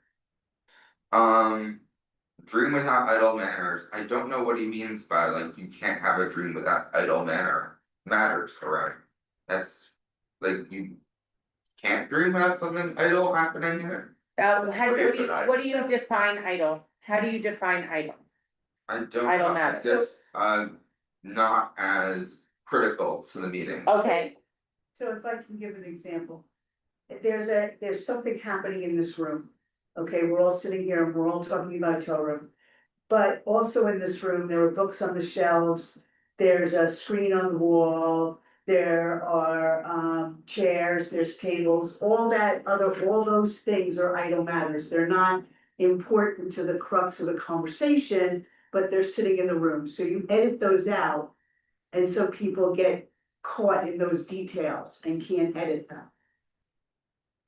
Dream without idle manners, I don't know what he means by like, you can't have a dream without idle matters around. That's like, you can't dream without something idle happening in it. What do you define idle? How do you define idle? I don't Idle know, I matters. guess, not as critical to the meeting. Okay, So if I can give an example. There's something happening in this room. Okay, we're all sitting here and we're all talking about Torah. But also in this room, there are books on the shelves, there's a screen on the wall. There are chairs, there's tables, all those things are idle matters, they're not important to the crux of the conversation. But they're sitting in the room, so you edit those out. And so people get caught in those details and can't edit them.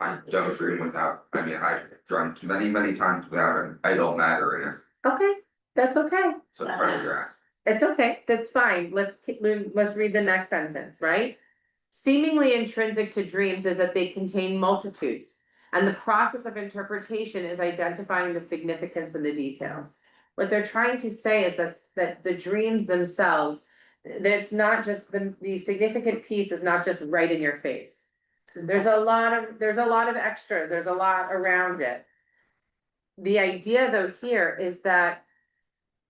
I don't dream without, I mean, I've dreamt many times without an idle matter in it, okay, that's okay. so it's part of your ask. It's okay, that's fine, let's read the next sentence, right? Seemingly intrinsic to dreams is that they contain multitudes, and the process of interpretation is identifying the significance in the details. What they're trying to say is that the dreams themselves, that it's not just the significant piece is not just right in your face. There's a lot of extras, there's a lot around it. The idea though here is that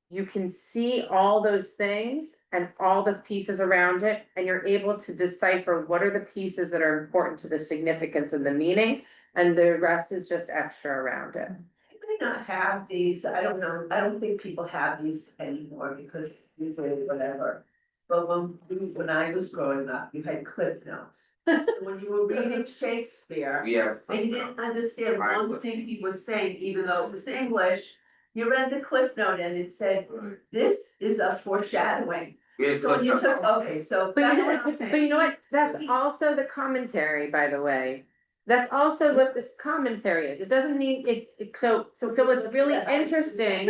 you can see all those things and all the pieces around it, and you're able to decipher what are the pieces that are important to the significance and the meaning, and the rest is just extra around it. You may not have these, I don't know, I don't think people have these anymore because usually whatever. But when I was growing up, you had cliff notes. So when you were reading Shakespeare, We have. and you didn't understand one thing he was saying, even though it was English, you read the cliff note and it said, this is a foreshadowing. We had So when you cliff took, notes. okay, so But that's you what know, I'm saying. but you know what, that's also the commentary, by the way. That's also what this commentary is, it doesn't need, so what's really interesting,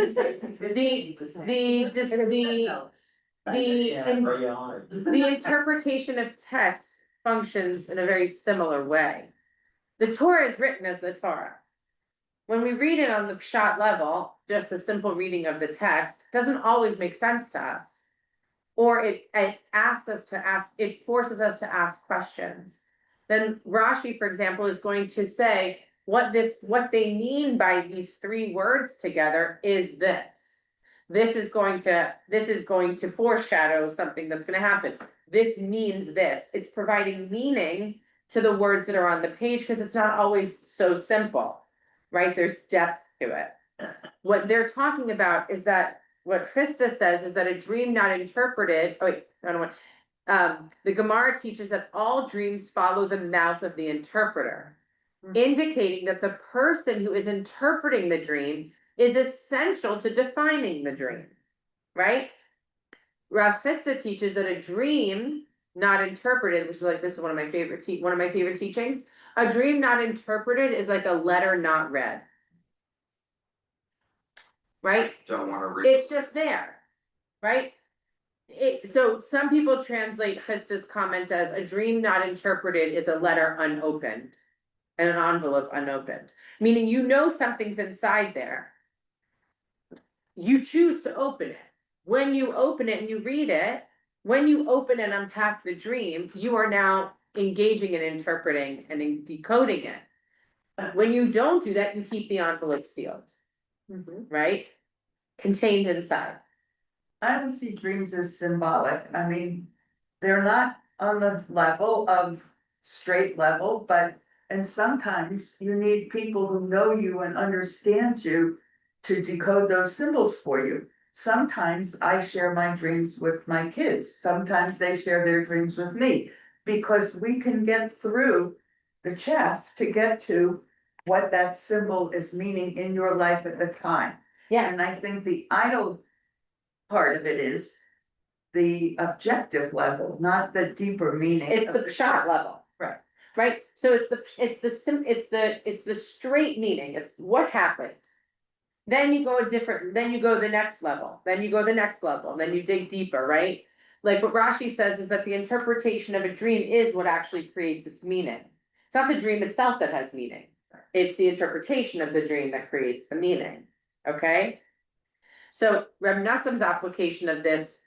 the interpretation of text functions in a very similar way. The Torah is written as the Torah. When we read it on the pshat level, just the simple reading of the text doesn't always make sense to us. Or it forces us to ask questions. Then Rashi, for example, is going to say what they mean by these three words together is this. This is going to foreshadow something that's going to happen. This means this. It's providing meaning to the words that are on the page because it's not always so simple, right? There's depth to it. What they're talking about is that what Krista says is that a dream not interpreted, the Gemara teaches that all dreams follow the mouth of the interpreter, indicating that the person who is interpreting the dream is essential to defining the dream, right? Rav Chisda teaches that a dream not interpreted, which is like, this is one of my favorite teachings, a dream not interpreted is like a letter not read. Right? Don't wanna read. It's just there, right? So some people translate Christa's comment as a dream not interpreted is a letter unopened. And an envelope unopened, meaning you know something's inside there. You choose to open it. When you open it and you read it, when you open and unpack the dream, you are now engaging in interpreting and in decoding it. When you don't do that, you keep the envelope sealed, right? Contained inside. I don't see dreams as symbolic, I mean, they're not on the level of straight level, but. And sometimes you need people who know you and understand you to decode those symbols for you. Sometimes I share my dreams with my kids, sometimes they share their dreams with me. Because we can get through the chaff to get to what that symbol is meaning in your life at the time. Yeah. And I think the idle part of it is the objective level, not the deeper meaning. It's of the shot level. Right. Right, so it's the straight meaning, it's what happened. Then you go the next level, then you go the next level, then you dig deeper, right? like what Rashi says is that the interpretation of a dream is what actually creates its meaning. It's not the dream itself that has meaning. It's the interpretation of the dream that creates the meaning, okay? So Reb Nassim's application of this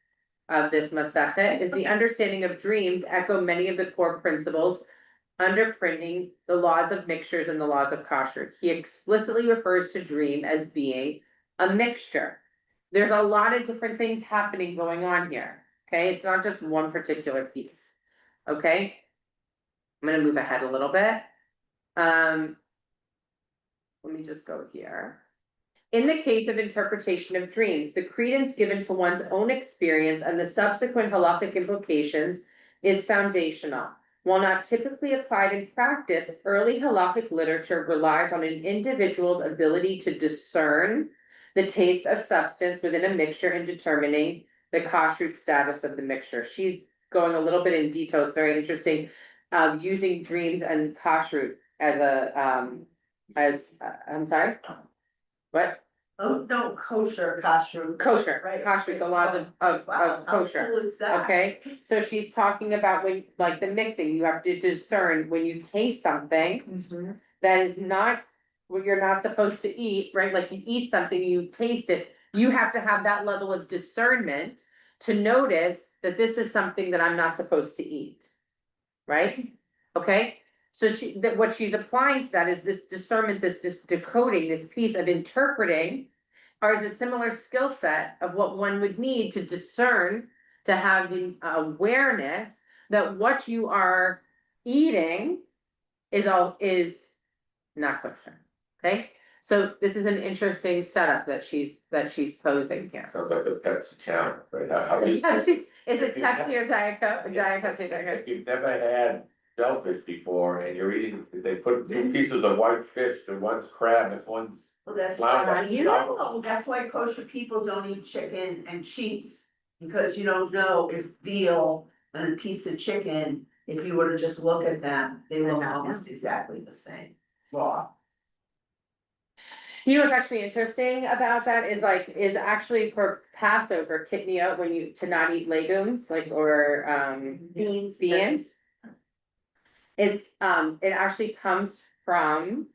Masechet is the understanding of dreams echo many of the core principles underprinting the laws of mixtures and the laws of kashrut. He explicitly refers to dream as being a mixture. There's a lot of different things happening going on here, okay? It's not just one particular piece, okay? I'm gonna move ahead a little bit. Let me just go here. In the case of interpretation of dreams, the credence given to one's own experience and the subsequent halakhic implications is foundational. While not typically applied in practice, early halakhic literature relies on an individual's ability to discern the taste of substance within a mixture and determining the kashrut status of the mixture. She's going a little bit in detail. It's very interesting, using dreams and kashrut as a, I'm sorry? What? Oh, no, kosher, kashrut. Kosher, Right. kashrut, the laws of Wow, how kosher. cool is that? Okay, so she's talking about when, like the mixing, you have to discern when you taste something Mhm. that is not what you're not supposed to eat, right? Like you eat something, you taste it, you have to have that level of discernment to notice that this is something that I'm not supposed to eat. Right? Okay, so what she's applying to that is this discernment, this decoding, this piece of interpreting. Or is a similar skill set of what one would need to discern, to have the awareness that what you are eating is not kosher, okay? So this is an interesting setup that she's posing here. Sounds like the Pepsi challenge, right? How you- Is it Pepsi or Diet Coke? Diet Pepsi, Diet Coke. If you've never had shellfish before and you're eating, they put 2 pieces of white fish, and one's crab and one's Well, that's flounder. why, you know, that's why kosher people don't eat chicken and cheese. Because you don't know if veal and a piece of chicken, if you were to just look at them, they look almost exactly the same, raw. You know what's actually interesting about that is actually for Passover, kitniot, to not eat legumes, like, or, beans. It's, it actually comes from,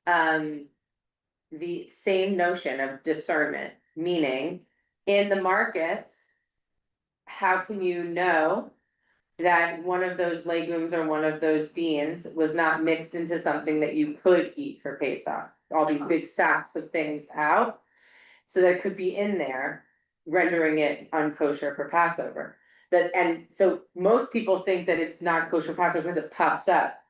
the same notion of discernment, meaning in the markets, how can you know that one of those legumes or one of those beans was not mixed into something that you could eat for Pesach? All these big sacks of things out, so that could be in there, rendering it unkosher for Passover. And so most people think that it's not kosher Passover because it puffs up,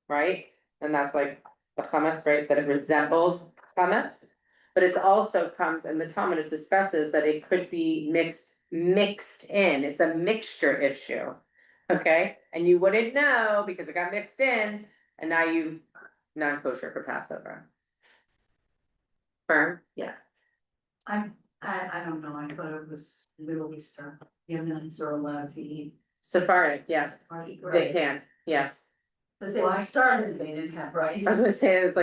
right? And that's like the chametz, right, that it resembles chametz. But it also comes, and the Talmud, it discusses that it could be mixed in, it's a mixture issue. Okay, and you wouldn't know because it got mixed in, and now you've non-kosher for Passover. Firm, yeah. I don't know, I thought it was Middle Eastern, Yemenis are allowed to eat. Sephardic, yeah, Right. they can, yes. Cause they were started, they didn't have rice. I was gonna say it's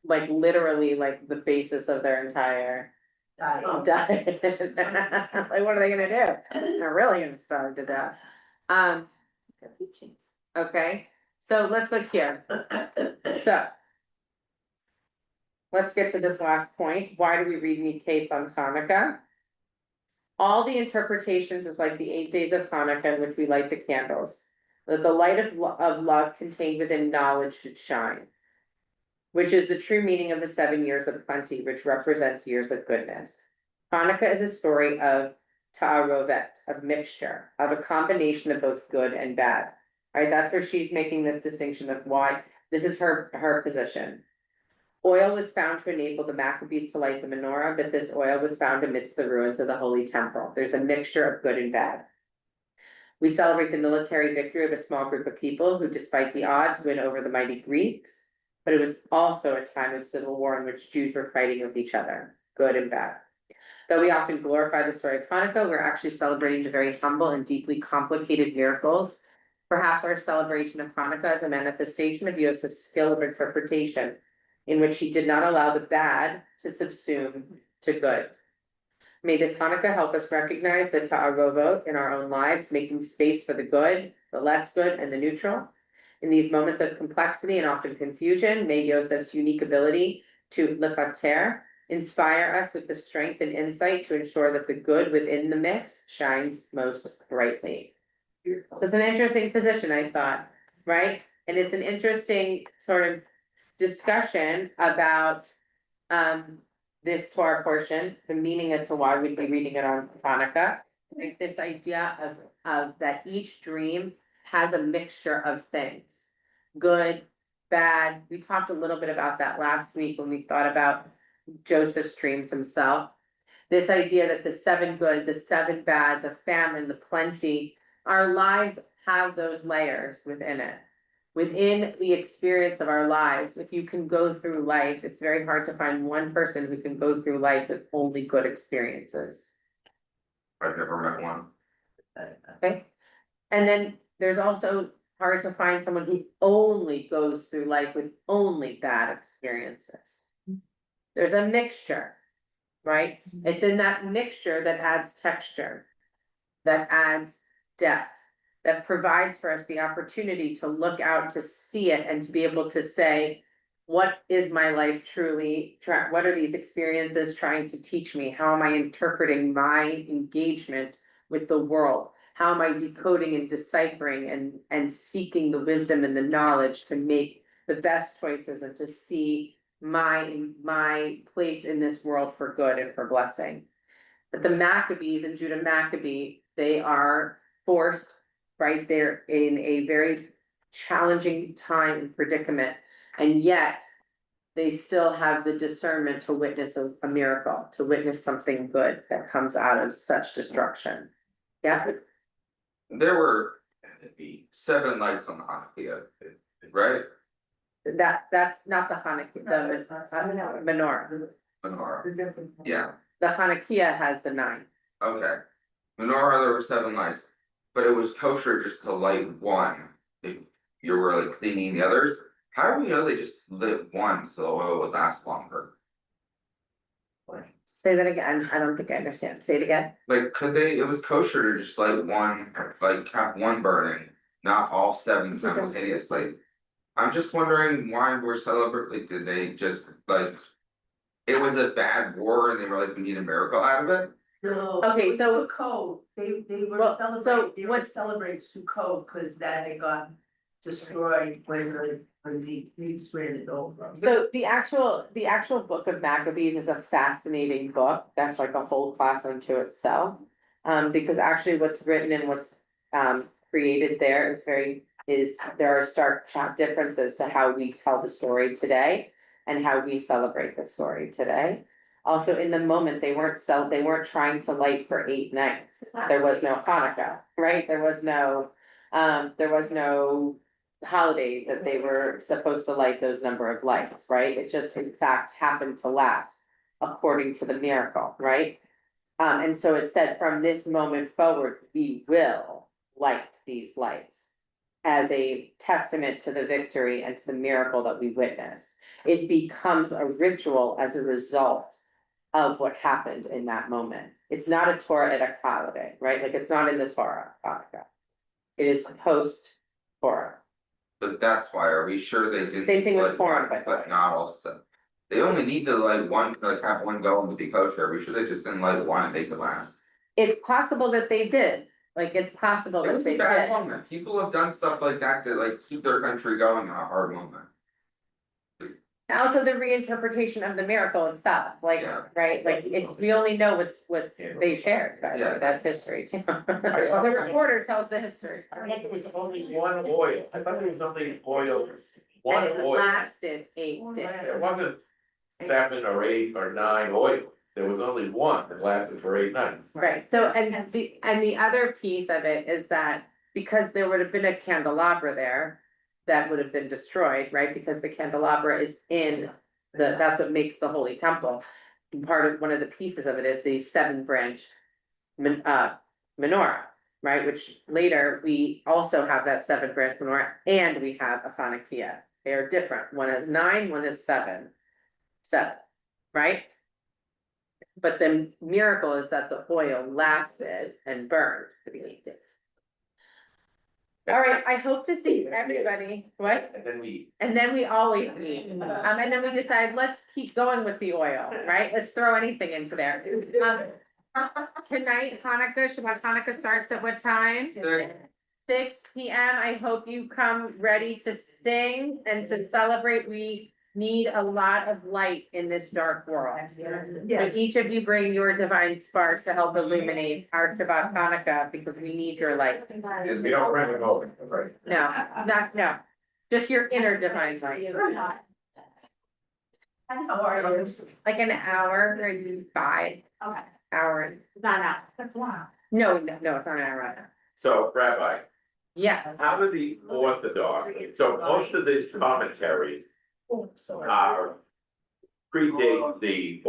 like literally like the basis of their entire Diet. diet. Like, what are they gonna do? They're really gonna starve to death. Okay, so let's look here. So. Let's get to this last point. Why do we read Miketz on Hanukkah? All the interpretations is like the 8 days of Hanukkah in which we light the candles. That the light of love contained within knowledge should shine. Which is the true meaning of the 7 years of plenty, which represents years of goodness. Hanukkah is a story of ta'arovet, of mixture, of a combination of both good and bad. Right, that's where she's making this distinction of why, this is her position. Oil was found to enable the Maccabees to light the menorah, but this oil was found amidst the ruins of the Holy Temple. There's a mixture of good and bad. We celebrate the military victory of a small group of people who, despite the odds, win over the mighty Greeks. But it was also a time of civil war in which Jews were fighting with each other, good and bad. Though we often glorify the story of Hanukkah, we're actually celebrating the very humble and deeply complicated miracles. Perhaps our celebration of Hanukkah is a manifestation of Yosef's skill of interpretation, in which he did not allow the bad to subsume to good. May this Hanukkah help us recognize the ta'arovot in our own lives, making space for the good, the less good, and the neutral. In these moments of complexity and often confusion, may Yosef's unique ability to lefater inspire us with the strength and insight to ensure that the good within the mix shines most brightly. So it's an interesting position, I thought, right? And it's an interesting sort of discussion about this Torah portion, the meaning as to why we'd be reading it on Hanukkah. Like this idea of that each dream has a mixture of things, good, bad. We talked a little bit about that last week when we thought about Joseph's dreams himself. This idea that the 7 good, the 7 bad, the famine, the plenty, our lives have those layers within it. Within the experience of our lives, if you can go through life, it's very hard to find one person who can go through life with only good experiences. I've never met one. Okay, and then there's also hard to find someone who only goes through life with only bad experiences. There's a mixture, right? It's in that mixture that adds texture, that adds depth, that provides for us the opportunity to look out, to see it, and to be able to say, what is my life truly? What are these experiences trying to teach me? How am I interpreting my engagement with the world? How am I decoding and deciphering and seeking the wisdom and the knowledge to make the best choices and to see my place in this world for good and for blessing? But the Maccabees and Judah Maccabee, they are forced, right? They're in a very challenging time and predicament, and yet they still have the discernment to witness a miracle, to witness something good that comes out of such destruction. Yeah. There were 7 lights on the Hanukkah, right? That's not the Hanukkah, the menorah. Menorah, yeah, The Hanukkah has the 9. okay. Menorah, there were 7 lights, but it was kosher just to light one. If you were like cleaning the others, how do we know they just lit one so the oil would last longer? Say that again, I don't think I understand, say it again. Like, could they, it was kosher to just light one, like have one burning, not all 7 simultaneously. I'm just wondering why we're celebrating, like, did they just like, it was a bad war and they were like, we need a miracle out of it? No, Okay, it was so- Sukkot, they were Well, so what- celebrating Sukkot, cause that had got destroyed when the Greeks ran it over. So the actual book of Maccabees is a fascinating book, that's like a whole class unto itself. Because actually what's written and what's created there there are stark differences to how we tell the story today. And how we celebrate the story today. Also, in the moment, they weren't trying to light for 8 nights, there was no Hanukkah, right? There was no holiday that they were supposed to light those number of lights, right? It just in fact happened to last according to the miracle, right? And so it said from this moment forward, we will light these lights as a testament to the victory and to the miracle that we witnessed. It becomes a ritual as a result of what happened in that moment. It's not a Torah holiday, right? Like it's not in the Torah, Hanukkah. It is post-Torah. But that's why, are we sure they didn't? Same thing with light Purim, one, by the but way. not all 7. They only need to light one, like have one going to be kosher, are we sure they just didn't light one and make it last? It's possible that they did, like it's possible It that was they a bad did. moment, people have done stuff like that to like keep their country going in a hard moment. Also the reinterpretation of the miracle itself, like, Yeah. right, like we only know what they shared, by the way, Yeah. that's history too. The reporter tells the history. I thought there was only one oil, I thought there was only oil, And one it oil. lasted 8 days. It wasn't 7 or 8 or 9 oil, there was only one that lasted for 8 nights. Right, so and the other piece of it is that because there would have been a candelabra there. That would have been destroyed, right, because the candelabra is in that's what makes the holy temple. And one of the pieces of it is the 7-branch menorah, right, which later we also have that 7-branch menorah and we have a Hanukkah. They are different, one has 9, one has 7, right? But the miracle is that the oil lasted and burned for the 8 days. All right, I hope to see everybody, what? And then we, And then we always eat, and then we decide, let's keep going with the oil, right? Let's throw anything into there. Tonight, Hanukkah, Shabbat Hanukkah starts at what time? 6 p.m. I hope you come ready to sing and to celebrate. We need a lot of light in this dark world. So each of you bring your divine spark to help illuminate our Shabbat Hanukkah, because we need your light. we don't bring it over, right? No, just your inner divine light. Like an hour, maybe 5 Okay, hour. not out. No, it's not an hour right now. So Rabbi, Yeah, how do the Orthodox, so most of this commentary are predate the